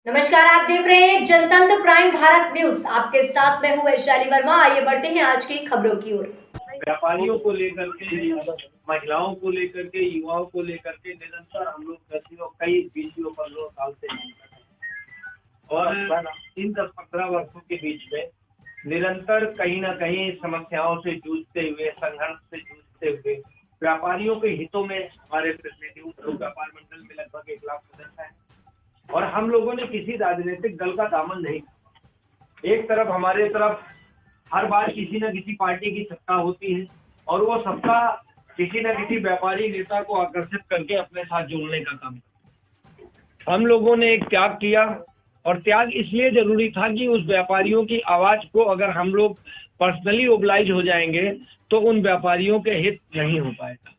नमस्कार, आप देख रहे हैं जनतंत्र प्राइम भारत न्यूज। आपके साथ मैं हूं वैशाली वर्मा। आइए बढ़ते हैं आज की खबरों की ओर। व्यापारियों को लेकर के, महिलाओं को लेकर के, युवाओं को लेकर के निरंतर हम लोग कई विषयों पर 2 साल से काम कर रहे हैं और इन 10-15 वर्षों के बीच में निरंतर कहीं ना कहीं समस्याओं से जूझते हुए, संघर्ष से जूझते हुए व्यापारियों के हितों में हमारे प्रतिनिधि व्यापार मंडल में लगभग 1 लाख सदस्य हैं और हम लोगों ने किसी राजनीतिक दल का दामन नहीं। एक तरफ हमारे तरफ हर बार किसी न किसी पार्टी की सत्ता होती है और वो सत्ता किसी न किसी व्यापारी नेता को आकर्षित करके अपने साथ जोड़ने का काम करती है। हम लोगों ने एक त्याग किया और त्याग इसलिए जरूरी था कि उस व्यापारियों की आवाज को अगर हम लोग पर्सनली ओबलाइज हो जाएंगे तो उन व्यापारियों के हित नहीं हो पाएगा।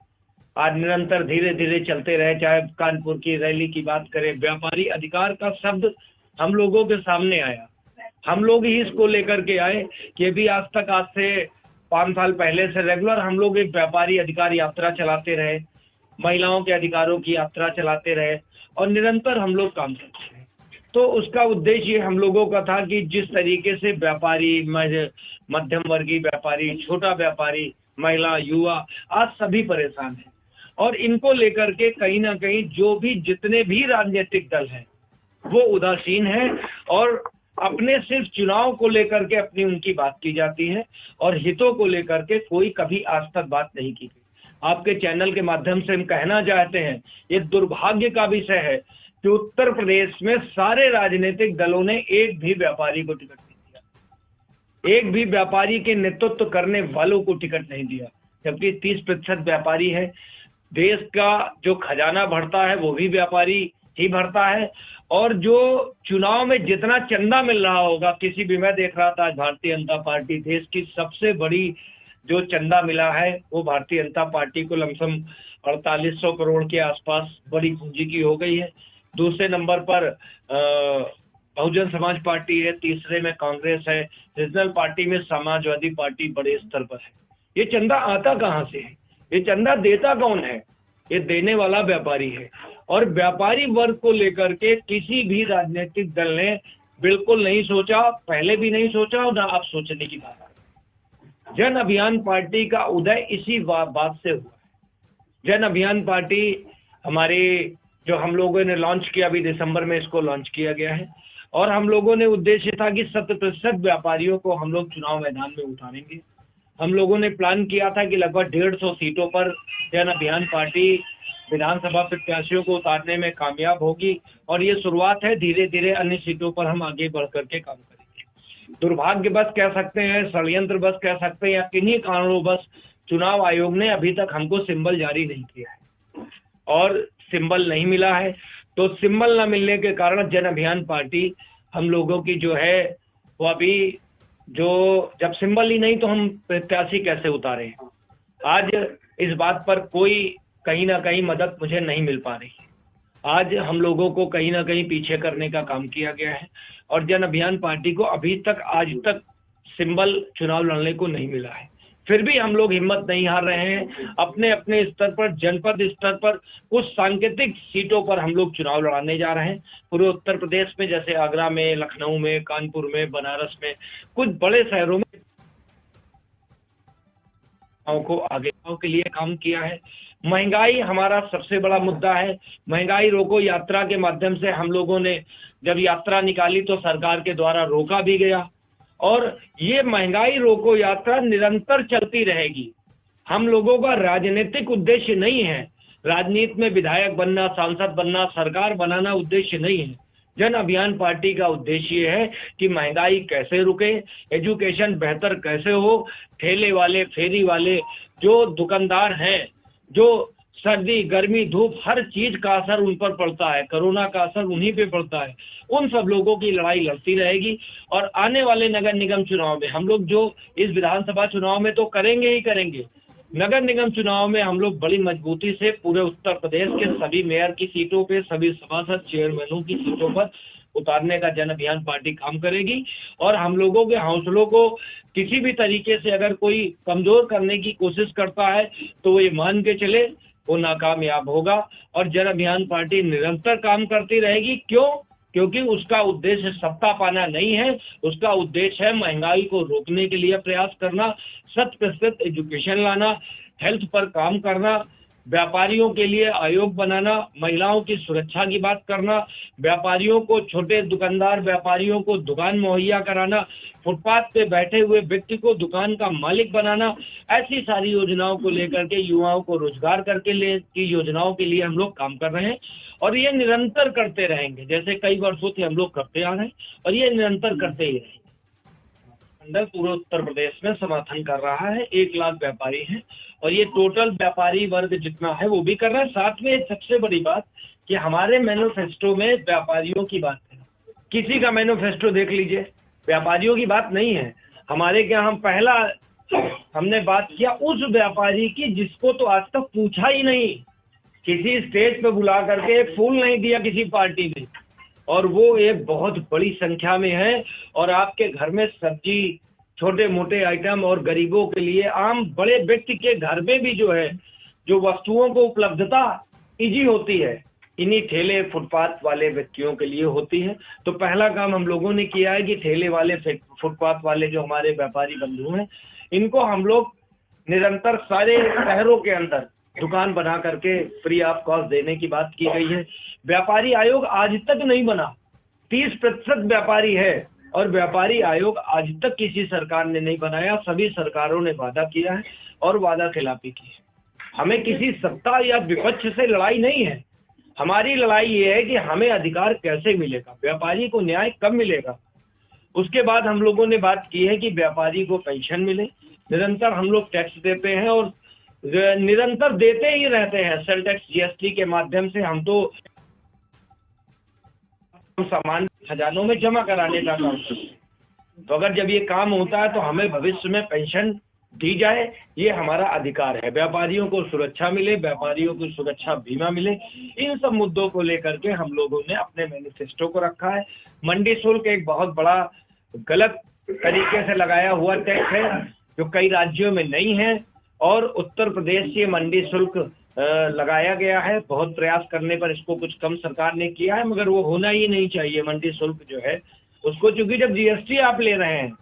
आज निरंतर धीरे धीरे चलते रहे, चाहे कानपुर की रैली की बात करें, व्यापारी अधिकार का शब्द हम लोगों के सामने आया। हम लोग ही इसको लेकर के आए कि अभी आज से 5 साल पहले से रेगुलर हम लोग एक व्यापारी अधिकार यात्रा चलाते रहे, महिलाओं के अधिकारों की यात्रा चलाते रहे और निरंतर हम लोग काम करते रहे। तो उसका उद्देश्य हम लोगों का था कि जिस तरीके से व्यापारी, मध्यम वर्गीय व्यापारी, छोटा व्यापारी, महिला, युवा आज सभी परेशान हैं और इनको लेकर के कहीं ना कहीं जो भी जितने भी राजनीतिक दल हैं वो उदासीन है और अपने सिर्फ चुनाव को लेकर के अपनी उनकी बात की जाती है और हितों को लेकर के कोई कभी आज तक बात नहीं की गई। आपके चैनल के माध्यम से हम कहना चाहते हैं, ये दुर्भाग्य का विषय है कि उत्तर प्रदेश में सारे राजनीतिक दलों ने एक भी व्यापारी को टिकट नहीं दिया, एक भी व्यापारी के नेतृत्व करने वालों को टिकट नहीं दिया, जबकि 30% व्यापारी है। देश का जो खजाना भरता है वो भी व्यापारी ही भरता है और जो चुनाव में जितना चंदा मिल रहा होगा, किसी भी, मैं देख रहा था आज भारतीय जनता पार्टी देश की सबसे बड़ी जो चंदा मिला है वो भारतीय जनता पार्टी को लमसम 4800 करोड़ के आसपास बड़ी पूंजी की हो गई है। दूसरे नंबर पर बहुजन समाज पार्टी है, तीसरे में कांग्रेस है, रीजनल पार्टी में समाजवादी पार्टी बड़े स्तर पर है। ये चंदा आता कहाँ से है? ये चंदा देता कौन है? ये देने वाला व्यापारी है और व्यापारी वर्ग को लेकर के किसी भी राजनीतिक दल ने बिल्कुल नहीं सोचा, पहले भी नहीं सोचा और ना अब सोचने की बात है। जन अभियान पार्टी का उदय इसी बात से हुआ है। जन अभियान पार्टी हमारी जो हम लोगों ने लॉन्च किया, अभी दिसंबर में इसको लॉन्च किया गया है और हम लोगों ने उद्देश्य था कि 70% व्यापारियों को हम लोग चुनाव मैदान में उतारेंगे। हम लोगों ने प्लान किया था कि लगभग 150 सीटों पर जन अभियान पार्टी विधानसभा प्रत्याशियों को उतारने में कामयाब होगी और ये शुरुआत है। धीरे धीरे अन्य सीटों पर हम आगे बढ़ करके काम करेंगे। दुर्भाग्यवश कह सकते हैं, षड्यंत्र बस कह सकते हैं या किन्हीं कारणों बस चुनाव आयोग ने अभी तक हमको सिंबल जारी नहीं किया है और सिंबल नहीं मिला है। तो सिंबल न मिलने के कारण जन अभियान पार्टी हम लोगों की जो है वो अभी जो जब सिंबल ही नहीं तो हम प्रत्याशी कैसे उतारे। आज इस बात पर कोई कहीं ना कहीं मदद मुझे नहीं मिल पा रही है। आज हम लोगों को कहीं ना कहीं पीछे करने का काम किया गया है और जन अभियान पार्टी को अभी तक आज तक सिंबल चुनाव लड़ने को नहीं मिला है। फिर भी हम लोग हिम्मत नहीं हार रहे हैं। अपने अपने स्तर पर, जनपद स्तर पर कुछ सांकेतिक सीटों पर हम लोग चुनाव लड़ाने जा रहे हैं। पूरे उत्तर प्रदेश में, जैसे आगरा में, लखनऊ में, कानपुर में, बनारस में, कुछ बड़े शहरों में को आगे के लिए काम किया है। महंगाई हमारा सबसे बड़ा मुद्दा है। महंगाई रोको यात्रा के माध्यम से हम लोगों ने जब यात्रा निकाली तो सरकार के द्वारा रोका भी गया और ये महंगाई रोको यात्रा निरंतर चलती रहेगी। हम लोगों का राजनीतिक उद्देश्य नहीं है, राजनीति में विधायक बनना, सांसद बनना, सरकार बनाना उद्देश्य नहीं है। जन अभियान पार्टी का उद्देश्य ये है कि महंगाई कैसे रुके, एजुकेशन बेहतर कैसे हो, ठेले वाले, फेरी वाले, जो दुकानदार हैं, जो सर्दी, गर्मी, धूप, हर चीज का असर उन पर पड़ता है, कोरोना का असर उन्हीं पे पड़ता है। उन सब लोगों की लड़ाई लड़ती रहेगी और आने वाले नगर निगम चुनाव में हम लोग जो इस विधानसभा चुनाव में तो करेंगे ही करेंगे, नगर निगम चुनाव में हम लोग बड़ी मजबूती से पूरे उत्तर प्रदेश के सभी मेयर की सीटों पे, सभी सभासद, चेयरमैनों की सीटों पर उतारने का जन अभियान पार्टी काम करेगी और हम लोगों के हौसलों को किसी भी तरीके से अगर कोई कमजोर करने की कोशिश करता है तो ये मान के चले वो नाकामयाब होगा और जन अभियान पार्टी निरंतर काम करती रहेगी। क्यों? क्योंकि उसका उद्देश्य सत्ता पाना नहीं है, उसका उद्देश्य है महंगाई को रोकने के लिए प्रयास करना, 100% एजुकेशन लाना, हेल्थ पर काम करना, व्यापारियों के लिए आयोग बनाना, महिलाओं की सुरक्षा की बात करना, व्यापारियों को, छोटे दुकानदार व्यापारियों को दुकान मुहैया कराना, फुटपाथ पे बैठे हुए व्यक्ति को दुकान का मालिक बनाना, ऐसी सारी योजनाओं को लेकर के युवाओं को रोजगार करके ले की योजनाओं के लिए हम लोग काम कर रहे हैं और ये निरंतर करते रहेंगे। जैसे कई वर्षों से हम लोग करते आ रहे हैं और ये निरंतर करते ही रहेंगे। अंदर पूरे उत्तर प्रदेश में समर्थन कर रहा है, 1 लाख व्यापारी हैं और ये टोटल व्यापारी वर्ग जितना है वो भी कर रहा है। साथ में एक सबसे बड़ी बात कि हमारे मैनिफेस्टो में व्यापारियों की बात है। किसी का मैनिफेस्टो देख लीजिए, व्यापारियों की बात नहीं है हमारे क्या। हमने बात किया उस व्यापारी की जिसको तो आज तक पूछा ही नहीं, किसी स्टेज पे बुला करके एक फूल नहीं दिया किसी पार्टी ने, और वो एक बहुत बड़ी संख्या में है। और आपके घर में सब्जी, छोटे मोटे आइटम और गरीबों के लिए, आम बड़े व्यक्ति के घर में भी जो है, जो वस्तुओं को उपलब्धता इजी होती है, इन्हीं ठेले फुटपाथ वाले व्यक्तियों के लिए होती है। तो पहला काम हम लोगों ने किया है कि ठेले वाले, फुटपाथ वाले जो हमारे व्यापारी बंधु हैं, इनको हम लोग निरंतर सारे शहरों के अंदर दुकान बना करके फ्री ऑफ कॉस्ट देने की बात की गई है। व्यापारी आयोग आज तक नहीं बना, 30% व्यापारी है और व्यापारी आयोग आज तक किसी सरकार ने नहीं बनाया। सभी सरकारों ने वादा किया है और वादा खिलाफी की है। हमें किसी सत्ता या विपक्ष से लड़ाई नहीं है, हमारी लड़ाई ये है कि हमें अधिकार कैसे मिलेगा, व्यापारी को न्याय कब मिलेगा। उसके बाद हम लोगों ने बात की है कि व्यापारी को पेंशन मिले। निरंतर हम लोग टैक्स देते हैं और निरंतर देते ही रहते हैं। सेल टैक्स, जीएसटी के माध्यम से हम तो सामान खजानों में जमा कराने का काम करते हैं। तो अगर जब ये काम होता है तो हमें भविष्य में पेंशन दी जाए, ये हमारा अधिकार है। व्यापारियों को सुरक्षा मिले, व्यापारियों को सुरक्षा बीमा मिले, इन सब मुद्दों को लेकर के हम लोगों ने अपने मैनिफेस्टो को रखा है। मंडी शुल्क एक बहुत बड़ा गलत तरीके से लगाया हुआ टैक्स है जो कई राज्यों में नहीं है और उत्तर प्रदेश से मंडी शुल्क लगाया गया है। बहुत प्रयास करने पर इसको कुछ कम सरकार ने किया है, मगर वो होना ही नहीं चाहिए। मंडी शुल्क जो है उसको, चूंकि जब जीएसटी आप ले रहे हैं,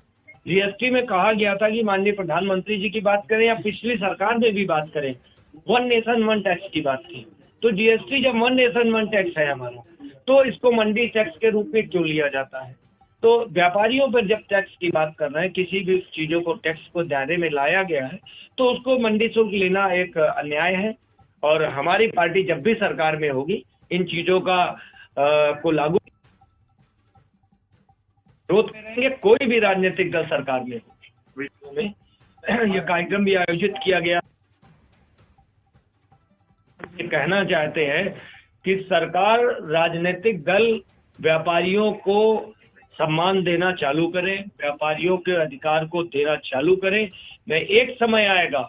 जीएसटी में कहा गया था कि माननीय प्रधानमंत्री जी की बात करें या पिछली सरकार में भी बात करें, 1 नेशन 1 टैक्स की बात की। तो जीएसटी जब 1 नेशन 1 टैक्स है हमारा, तो इसको मंडी टैक्स के रूप में क्यों लिया जाता है। तो व्यापारियों पर जब टैक्स की बात कर रहे हैं, किसी भी चीज़ों को टैक्स को दायरे में लाया गया है, तो उसको मंडी शुल्क लेना एक अन्याय है। और हमारी पार्टी जब भी सरकार में होगी, इन चीज़ों का को लागू विरोध करेंगे। कोई भी राजनीतिक दल सरकार में होगी। यह कार्यक्रम भी आयोजित किया गया। ये कहना चाहते हैं कि सरकार, राजनीतिक दल व्यापारियों को सम्मान देना चालू करें, व्यापारियों के अधिकार को देना चालू करें। मैं एक समय आएगा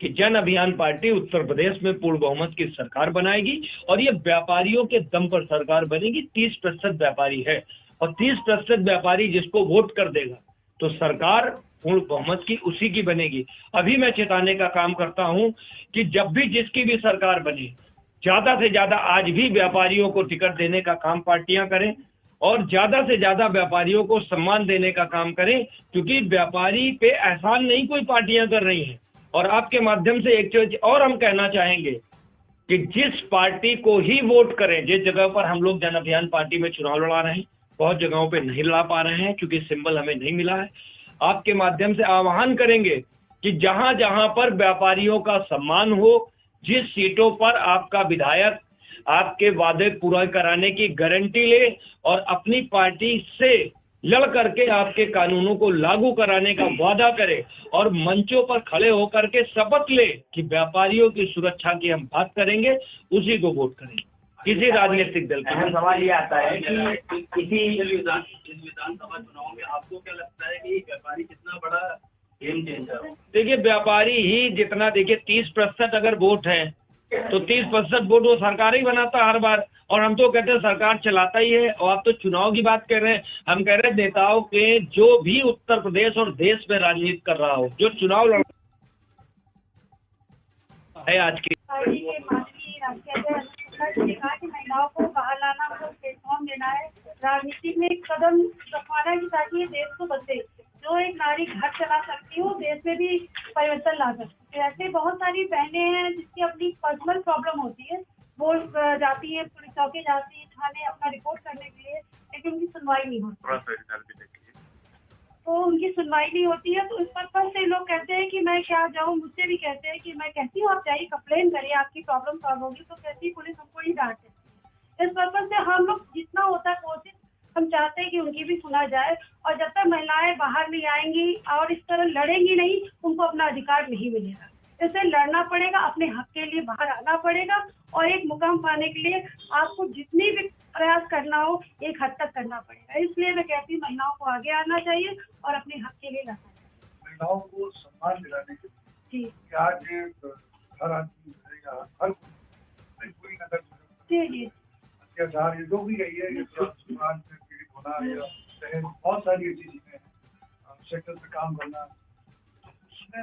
कि जन अभियान पार्टी उत्तर प्रदेश में पूर्ण बहुमत की सरकार बनाएगी और ये व्यापारियों के दम पर सरकार बनेगी। 30% व्यापारी है और 30% व्यापारी जिसको वोट कर देगा तो सरकार पूर्ण बहुमत की उसी की बनेगी। अभी मैं चेताने का काम करता हूं कि जब भी जिसकी भी सरकार बने, ज्यादा से ज्यादा आज भी व्यापारियों को टिकट देने का काम पार्टियां करें और ज्यादा से ज्यादा व्यापारियों को सम्मान देने का काम करें, क्योंकि व्यापारी पे एहसान नहीं कोई पार्टियां कर रही हैं। और आपके माध्यम से एक चीज और हम कहना चाहेंगे कि जिस पार्टी को ही वोट करें, जिस जगह पर हम लोग जन अभियान पार्टी में चुनाव लड़ा रहे हैं, बहुत जगहों पे नहीं लड़ा पा रहे हैं क्योंकि सिंबल हमें नहीं मिला है, आपके माध्यम से आह्वान करेंगे कि जहां जहां पर व्यापारियों का सम्मान हो, जिस सीटों पर आपका विधायक आपके वादे पूरा कराने की गारंटी ले और अपनी पार्टी से लड़ करके आपके कानूनों को लागू कराने का वादा करे और मंचों पर खड़े होकर के शपथ ले कि व्यापारियों की सुरक्षा की हम बात करेंगे, उसी को वोट करेंगे। किसी राजनीतिक दल का सवाल ये आता है कि इस विधानसभा चुनाव में आपको क्या लगता है कि व्यापारी कितना बड़ा गेम चेंजर हो? देखिए, व्यापारी ही जितना, देखिए 30% अगर वोट है तो 30% वोट वो सरकार ही बनाता हर बार। और हम तो कहते हैं सरकार चलाता ही है। और आप तो चुनाव की बात कर रहे हैं, हम कह रहे हैं नेताओं के जो भी उत्तर प्रदेश और देश में राजनीति कर रहा हो, जो चुनाव लड़ है आज की सर ने कहा कि महिलाओं को बाहर लाना, मतलब प्लेटफॉर्म देना है, राजनीति में एक कदम रखवाना है कि ताकि ये देश को बचे। जो एक नारी घर चला सकती हो, देश में भी परिवर्तन ला सकती है। ऐसे बहुत सारी बहनें हैं जिसकी अपनी पर्सनल प्रॉब्लम होती है, वो जाती है पुलिस चौकी, जाती है थाने अपना रिपोर्ट करने के लिए, लेकिन उनकी सुनवाई नहीं होती। तो उनकी सुनवाई नहीं होती है, तो इस पर्पज से लोग कहते हैं कि मैं क्या जाऊँ। मुझसे भी कहते हैं कि मैं कहती हूँ आप जाइए कंप्लेन करिए, आपकी प्रॉब्लम सॉल्व होगी। तो कहती पुलिस हमको ही डांटे। इस पर्पज से हम लोग जितना होता है कोशिश हम चाहते हैं कि उनकी भी सुना जाए, और जब तक महिलाएं बाहर नहीं आएंगी और इस तरह लड़ेंगी नहीं, उनको अपना अधिकार नहीं मिलेगा। इससे लड़ना पड़ेगा, अपने हक के लिए बाहर आना पड़ेगा, और एक मुकाम पाने के लिए आपको जितनी भी प्रयास करना हो एक हद तक करना पड़ेगा। इसलिए मैं कहती हूँ महिलाओं को आगे आना चाहिए और अपने हक के लिए लड़ना चाहिए। महिलाओं को सम्मान दिलाने के लिए जी कि आज हर आदमी रहेगा, हर कोई नजर जी जी अत्याचार ये जो भी रही है, समाज में पीड़ित होना या चाहे बहुत सारी ऐसी चीजें हैं, सेक्टर पे काम करना, उसमें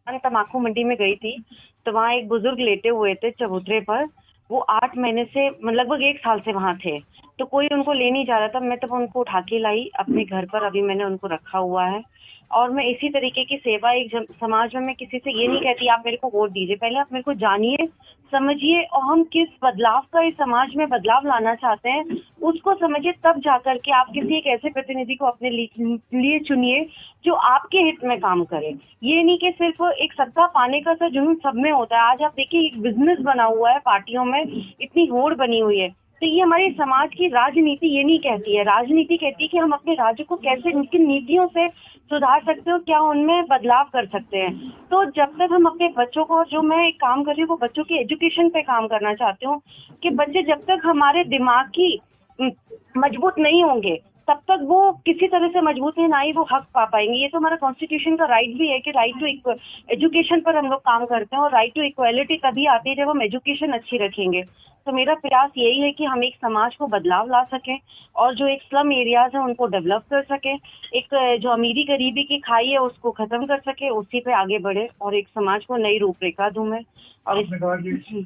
मैं तम्बाकू मंडी में गई थी तो वहाँ एक बुजुर्ग लेटे हुए थे चबूतरे पर। वो 8 महीने से लगभग 1 साल से वहाँ थे, तो कोई उनको ले नहीं जा रहा था। मैं तब उनको उठा के लाई अपने घर पर, अभी मैंने उनको रखा हुआ है। और मैं इसी तरीके की सेवा एक समाज में, मैं किसी से ये नहीं कहती आप मेरे को वोट दीजिए, पहले आप मेरे को जानिए, समझिए, और हम किस बदलाव का इस समाज में बदलाव लाना चाहते हैं उसको समझिए, तब जाकर के आप किसी एक ऐसे प्रतिनिधि को अपने लिए चुनिए जो आपके हित में काम करे। ये नहीं कि सिर्फ एक सत्ता पाने का सा जुनून सब में होता है। आज आप देखिए एक बिजनेस बना हुआ है, पार्टियों में इतनी होड़ बनी हुई है। तो ये हमारे समाज की राजनीति ये नहीं कहती है। राजनीति कहती है कि हम अपने राज्य को कैसे उनकी नीतियों से सुधार सकते हो, क्या उनमें बदलाव कर सकते हैं। तो जब तक हम अपने बच्चों को, जो मैं एक काम कर रही हूँ वो बच्चों की एजुकेशन पे काम करना चाहती हूँ, कि बच्चे जब तक हमारे दिमाग की मजबूत नहीं होंगे तब तक वो किसी तरह से मजबूत है, ना ही वो हक पा पाएंगे। ये तो हमारा कॉन्स्टिट्यूशन का राइट भी है कि राइट टू एजुकेशन पर हम लोग काम करते हैं, और राइट टू इक्वालिटी तभी आती है जब हम एजुकेशन अच्छी रखेंगे। तो मेरा प्रयास यही है कि हम एक समाज को बदलाव ला सकें, और जो एक स्लम एरियाज हैं उनको डेवलप कर सकें, एक जो अमीरी गरीबी की खाई है उसको खत्म कर सके, उसी पे आगे बढ़े, और एक समाज को नई रूपरेखा दूं मैं। और आपने कहा कि